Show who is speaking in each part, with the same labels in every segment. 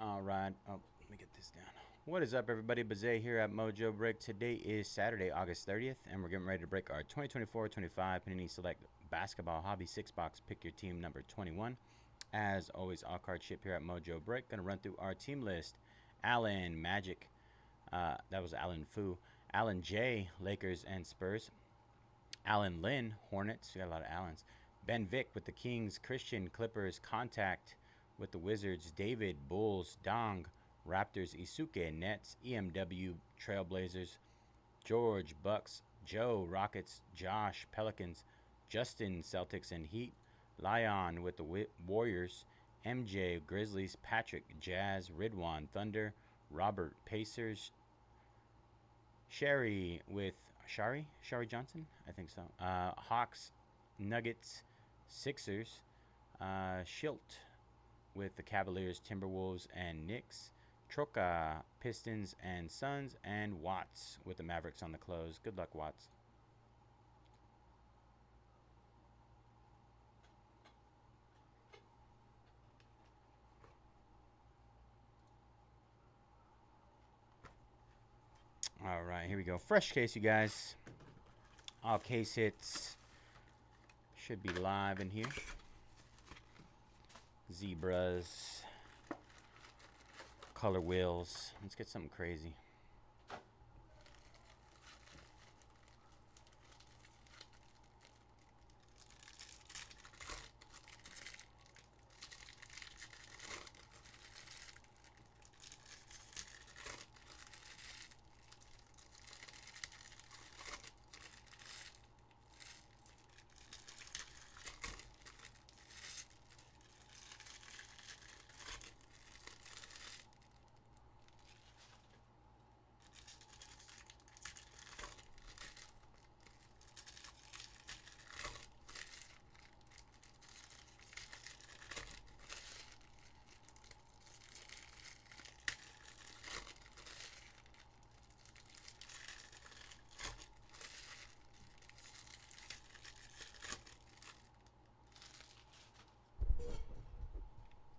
Speaker 1: All right. Oh, let me get this down. What is up, everybody? Bazay here at Mojobreak. Today is Saturday, August 30th, and we're getting ready to break our 2024-25 Panini Select Basketball Hobby 6-box Pick Your Team number 21. As always, all card ship here at Mojobreak. Going to run through our team list. Allen, Magic. That was Allen Fu. Allen J, Lakers and Spurs. Allen Lynn, Hornets. We got a lot of Allens. Ben Vick with the Kings. Christian, Clippers. Contact with the Wizards. David, Bulls. Dong, Raptors. Isuke, Nets. EMW, Trailblazers. George, Bucks. Joe, Rockets. Josh, Pelicans. Justin, Celtics and Heat. Lion with the Warriors. MJ, Grizzlies. Patrick, Jazz. Ridwan, Thunder. Robert, Pacers. Sherry Johnson, I think so. Hawks, Nuggets, Sixers. Schilt with the Cavaliers, Timberwolves, and Knicks. Troca, Pistons and Suns, and Watts with the Mavericks on the close. Good luck, Watts. All right, here we go. Fresh case, you guys. All case hits should be live in here. Zebras. Color wheels. Let's get something crazy.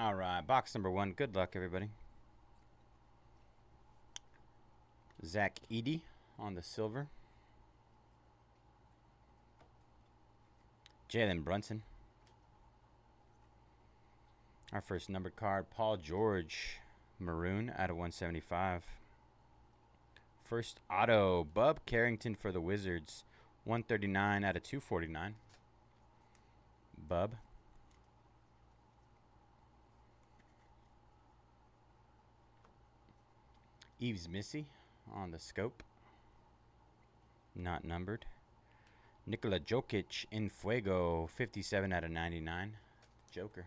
Speaker 1: All right, box number 1. Good luck, everybody. Zach Edey on the silver. Jalen Brunson. Our first numbered card, Paul George, maroon out of 175. First auto, Bub Carrington for the Wizards, 139 out of 249. Bub. Eves Missy on the scope. Not numbered. Nikola Jokic in Fuego, 57 out of 99. Joker.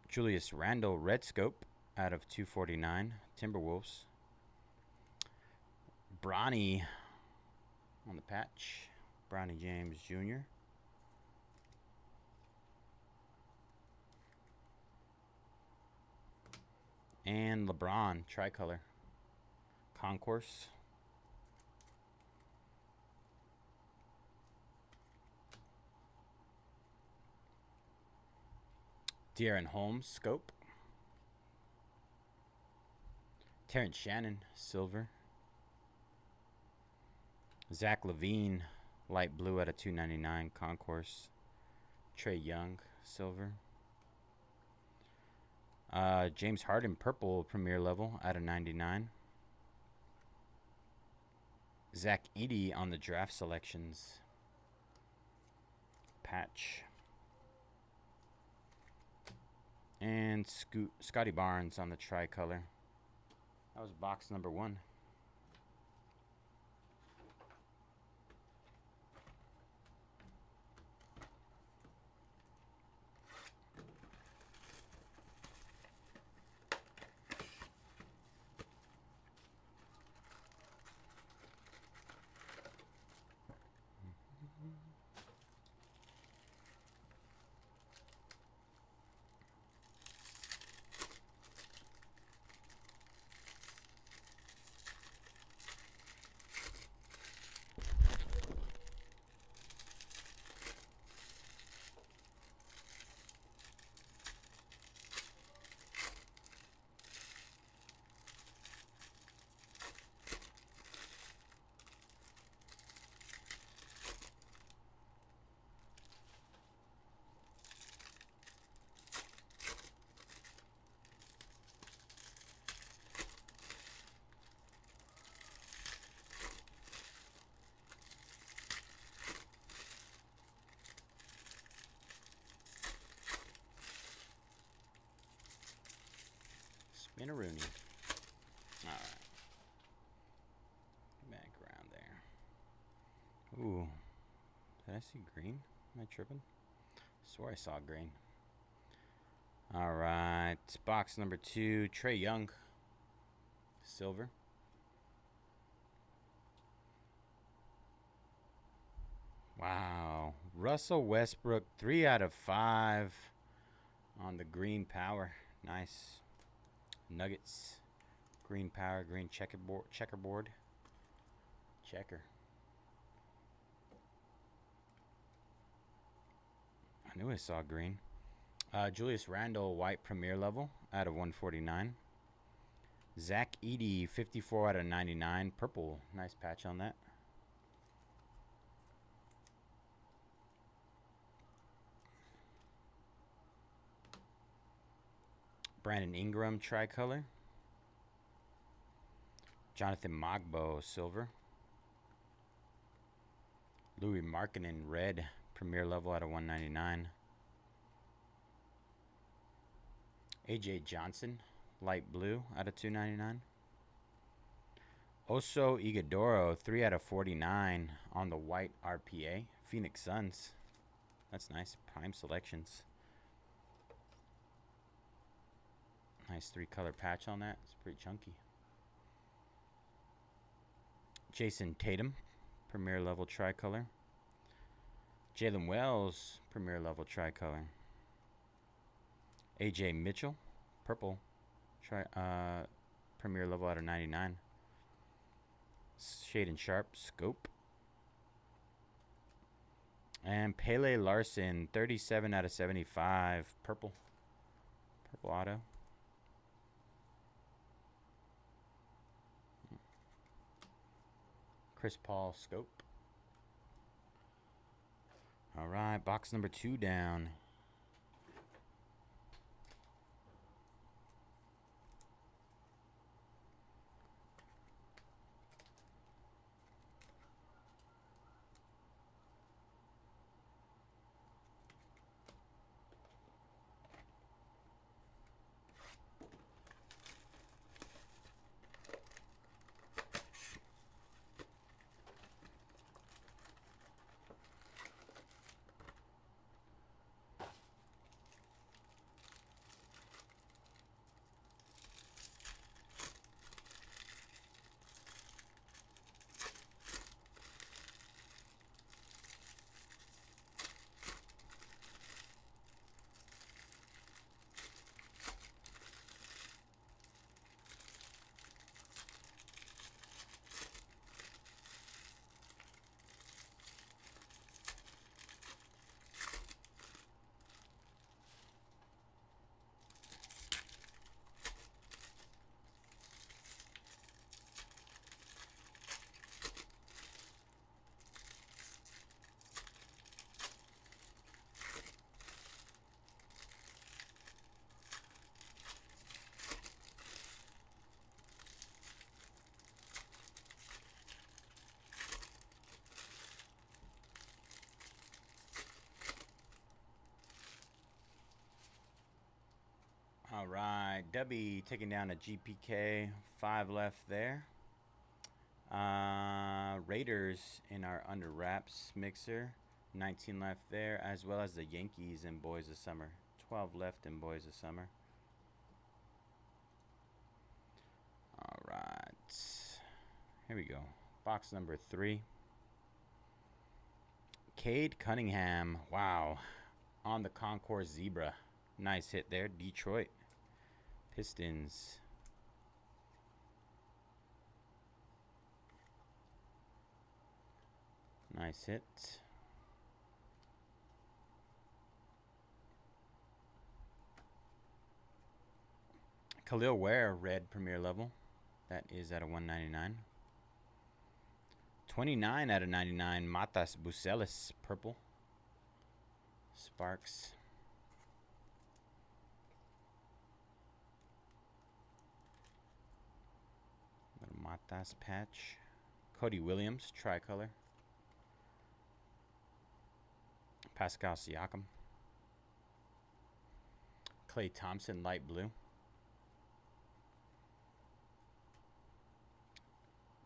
Speaker 1: Julius Randle, red scope out of 249. Timberwolves. Bronny on the patch. Bronny James Jr. And LeBron, tricolor. Concourse. De'Aaron Holmes, scope. Terrence Shannon, silver. Zach LaVine, light blue out of 299, concourse. Trae Young, silver. James Harden, purple, premier level out of 99. Zach Edey on the draft selections. Patch. And Scotty Barnes on the tricolor. That was box number 1. I see green? Am I tripping? Swore I saw green. All right. Box number 2. Trey Young. Silver. Wow. Russell Westbrook, 3 out of 5 on the green power. Nice. Nuggets. Green power, green checkerboard. Checker. I knew I saw green. Julius Randle, white premier level out of 149. Zach Edey, 54 out of 99. Purple. Nice patch on that. Brandon Ingram, tricolor. Jonathan Mogbo, silver. Louis Markkinen, red, premier level out of 199. AJ Johnson, light blue out of 299. Oso Ighodaro, 3 out of 49 on the white RPA. Phoenix Suns. That's nice. Prime selections. Nice 3-color patch on that. It's pretty chunky. Jason Tatum, premier level tricolor. Jalen Wells, premier level tricolor. AJ Mitchell, purple, premier level out of 99. Shaden Sharp, scope. And Pele Larson, 37 out of 75, purple. Purple auto. Chris Paul, scope. All right, box number 2 down. All right, Dubby taking down a GPK. 5 left there. Raiders in our under wraps mixer. 19 left there, as well as the Yankees in Boys of Summer. 12 left in Boys of Summer. All right, here we go. Box number 3. Cade Cunningham. Wow, on the Concourse Zebra. Nice hit there. Detroit Pistons. Nice hit. Khalil Ware, red premier level. That is at a 199. 29 out of 99. Matas Bucelis, purple. Sparks. Little Matas patch. Cody Williams, tricolor. Pascal Siakam. Klay Thompson, light blue.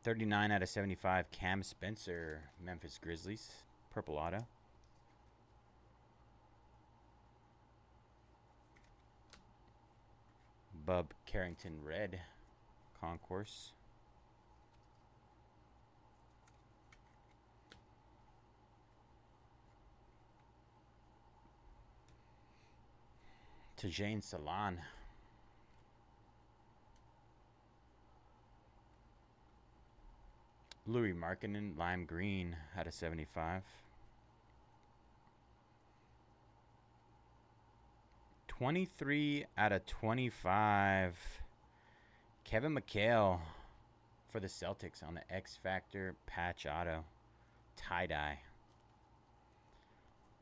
Speaker 1: 39 out of 75. Cam Spencer, Memphis Grizzlies, purple auto. Bub Carrington red concourse. To Jane Salon. Louis Markkinen lime green out of 75. 23 out of 25. Kevin McHale for the Celtics on the X Factor patch auto. Tie-dye.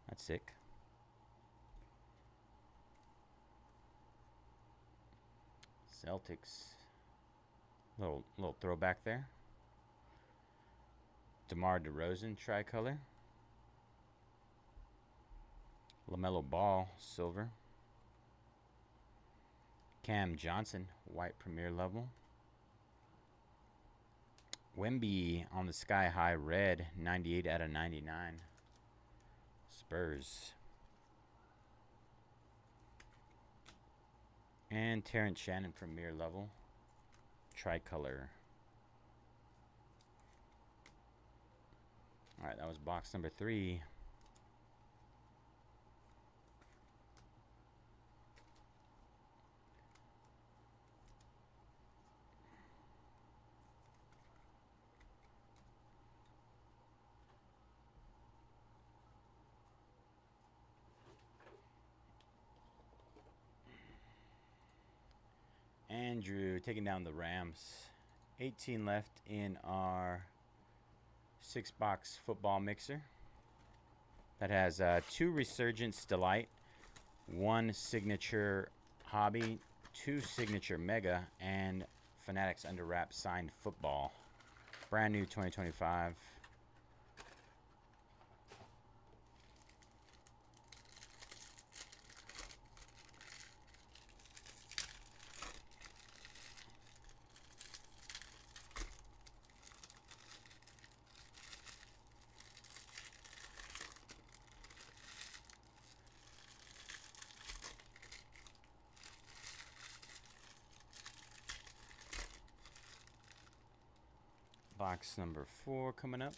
Speaker 1: That's sick. Celtics. Little throwback there. DeMar DeRozan tricolor. LaMelo Ball silver. Cam Johnson white premier level. Wemby on the sky high red 98 out of 99. Spurs. And Terrence Shannon premier level. Tricolor. Alright, that was box number 3. Andrew taking down the Rams. 18 left in our 6-box football mixer. That has 2 Resurgence Delight, 1 Signature Hobby, 2 Signature Mega, and Fanatics Under Wrap signed football. Brand new 2025. Box number 4 coming up.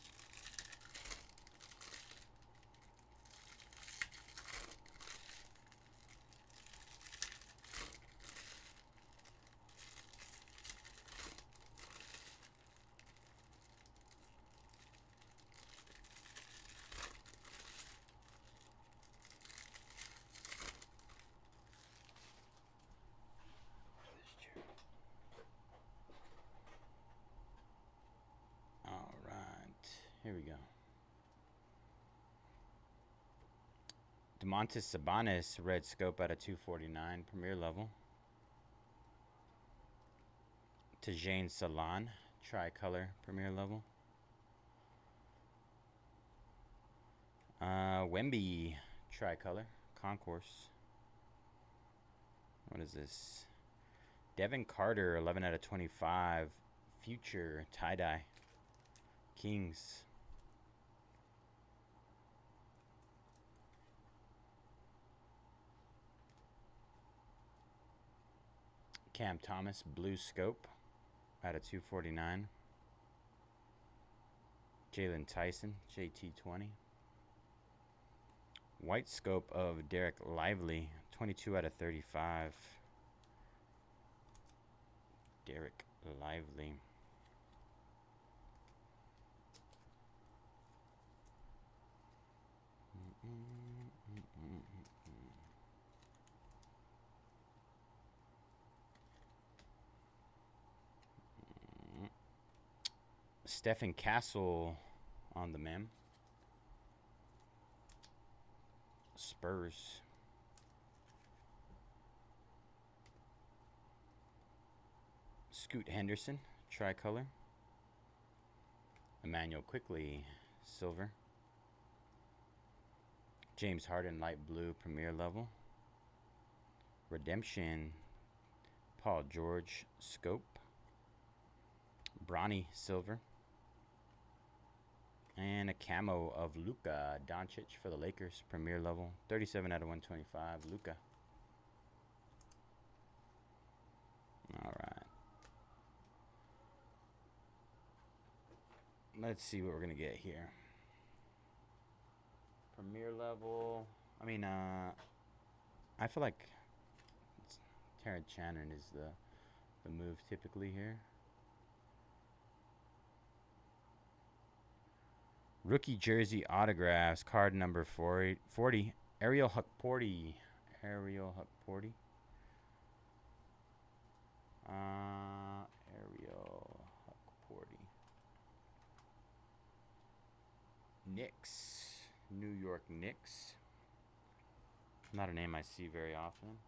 Speaker 1: Here we go. Domantas Sabonis, red scope out of 249, premier level. Tajane Salon, tricolor, premier level. Wemby, tricolor, concourse. What is this? Devin Carter, 11 out of 25, future, tie-dye, Kings. Cam Thomas, blue scope out of 249. Jalen Tyson, JT20. White scope of Derek Lively, 22 out of 35. Derek Lively. Stephen Castle on the mem. Spurs. Scoot Henderson, tricolor. Emmanuel Quickly, silver. James Harden, light blue, premier level. Redemption, Paul George, scope. Bronny, silver. And a camo of Luka Doncic for the Lakers, premier level. 37 out of 125, Luka. All right. Let's see what we're gonna get here. Premier level. I mean, I feel like Terrence Shannon is the move typically here. Rookie jersey autographs, card number 40. Ariel Hukporty. Ariel Hukporty. Ariel Hukporty. Knicks. New York Knicks. Not a name I see very often.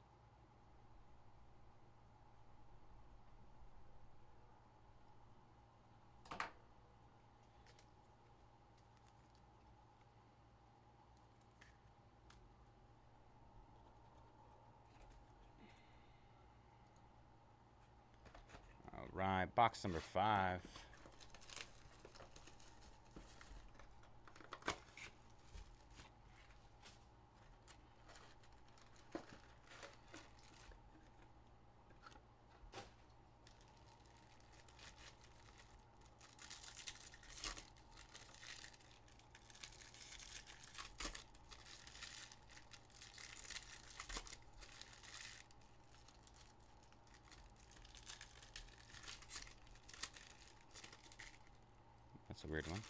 Speaker 1: All right, box number 5. That's a weird one.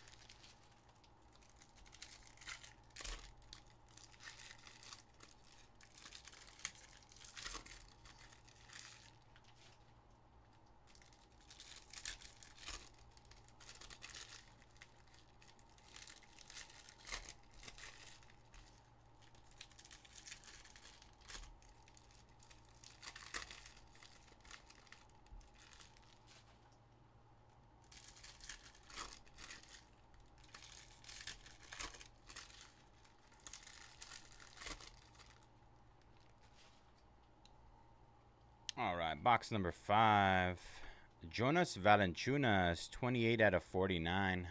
Speaker 1: All right, box number 5. Jonas Valanciunas, 28 out of 49.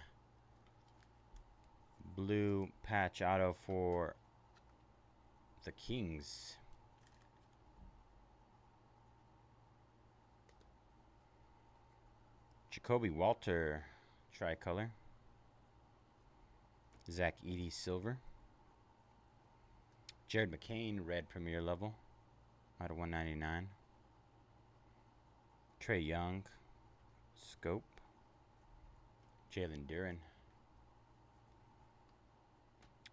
Speaker 1: Blue patch auto for the Kings. Jacoby Walter, tricolor. Zach Edey, silver. Jared McCain, red premier level, out of 199. Trey Young, scope. Jalen Duren.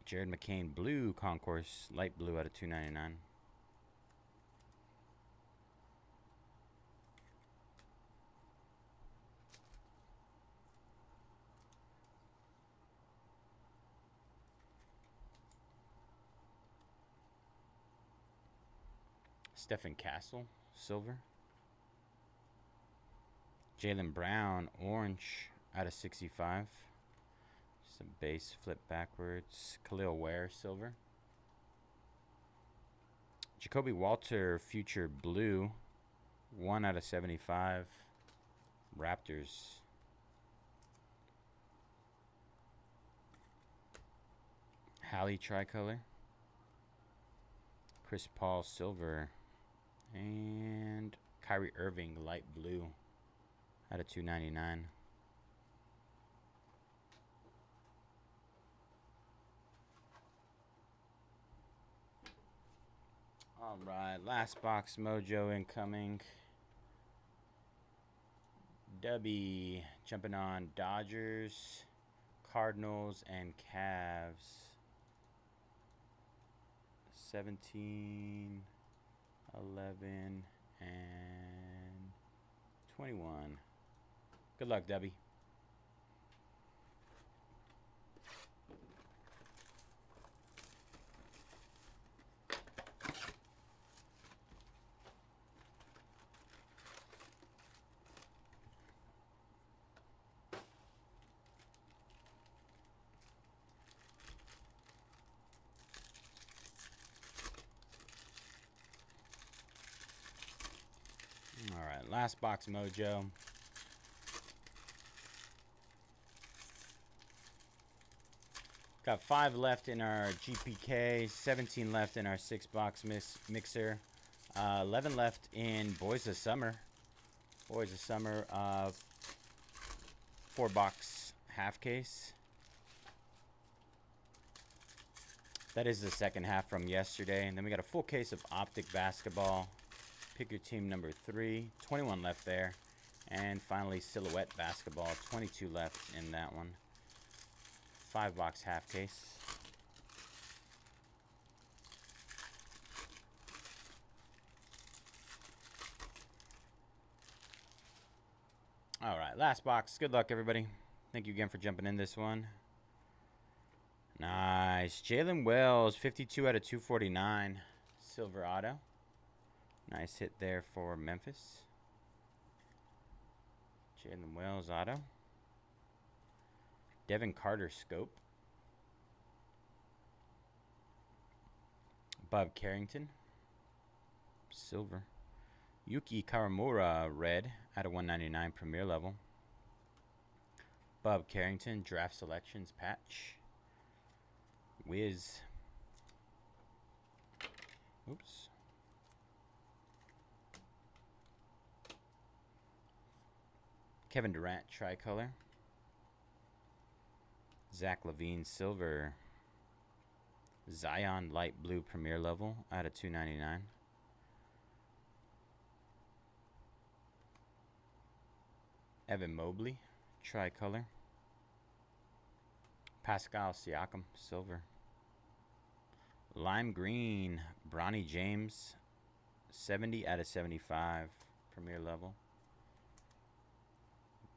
Speaker 1: Jared McCain, blue concourse, light blue out of 299. Stephen Castle, silver. Jaylen Brown, orange out of 65. Just a base flip backwards. Khalil Ware, silver. Jacoby Walter, future blue, 1 out of 75. Raptors. Hallie, tricolor. Chris Paul, silver. And Kyrie Irving, light blue, out of 299. All right, last box mojo incoming. Dubby jumping on Dodgers, Cardinals, and Cavs. 17, 11, and 21. Good luck, Debbie. All right, last box mojo. Got 5 left in our GPK, 17 left in our 6-box mixer, 11 left in Boys of Summer. Boys of Summer 4-box half case. That is the second half from yesterday. And then we got a full case of Optic Basketball. Pick your team number 3. 21 left there. And finally, Silhouette Basketball. 22 left in that one. 5-box half case. All right, last box. Good luck, everybody. Thank you again for jumping in this one. Nice. Jalen Wells, 52 out of 249. Silver auto. Nice hit there for Memphis. Jalen Wells auto. Devin Carter scope. Bob Carrington. Silver. Yuki Karamura red out of 199 premier level. Bob Carrington draft selections patch. Wiz. Oops. Kevin Durant tricolor. Zach LaVine silver. Zion light blue premier level out of 299. Evan Mobley tricolor. Pascal Siakam silver. Lime green Bronny James 70 out of 75 premier level.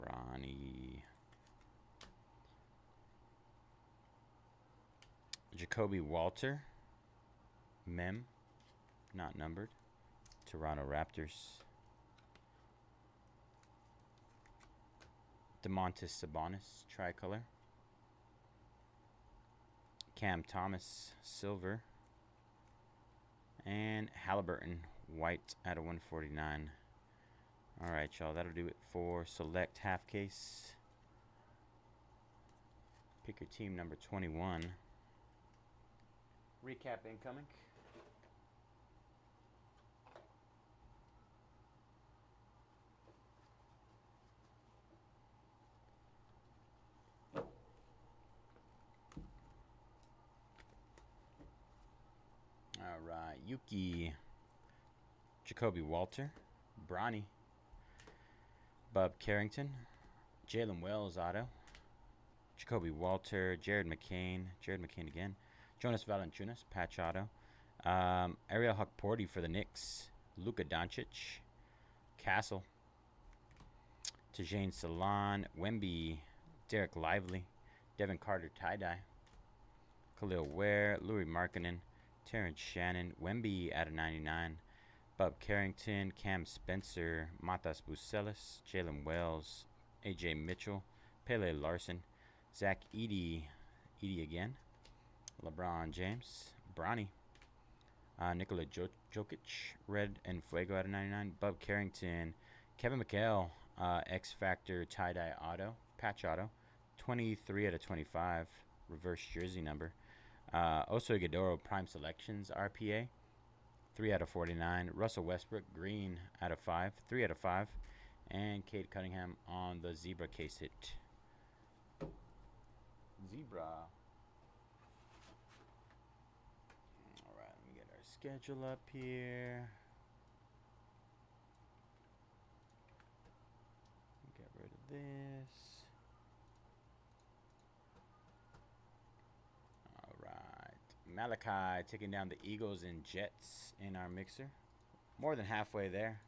Speaker 1: Bronny. Jacoby Walter mem not numbered. Toronto Raptors. DeMontis Sabonis tricolor. Cam Thomas silver. And Halliburton white out of 149. Alright, y'all, that'll do it for select half case. Pick your team number 21. Recap incoming. Alright, Yuki, Jacoby Walter, Bronny, Bob Carrington, Jalen Wells auto, Jacoby Walter, Jared McCain again, Jonas Valanciunas patch auto, Ariel Huckporty for the Knicks, Luka Doncic, Castle, Tajane Salon, Wemby, Derek Lively, Devin Carter tie-dye, Khalil Ware, Louis Markkinen, Terrence Shannon, Wemby out of 99, Bob Carrington, Cam Spencer, Matas Bucelis, Jalen Wells, AJ Mitchell, Pele Larson, Zach Edey again, LeBron James, Bronny, Nikola Jokic, red and fuego out of 99, Bob Carrington, Kevin McHale, X Factor tie-dye auto, patch auto, 23 out of 25, reverse jersey number. Oso Iguodala Prime Selections RPA 3 out of 49. Russell Westbrook green out of 5, 3 out of 5, and Cade Cunningham on the zebra case hit. Zebra. All right, let me get our schedule up here. Get rid of this. Malachi taking down the Eagles and Jets in our mixer. More than halfway there.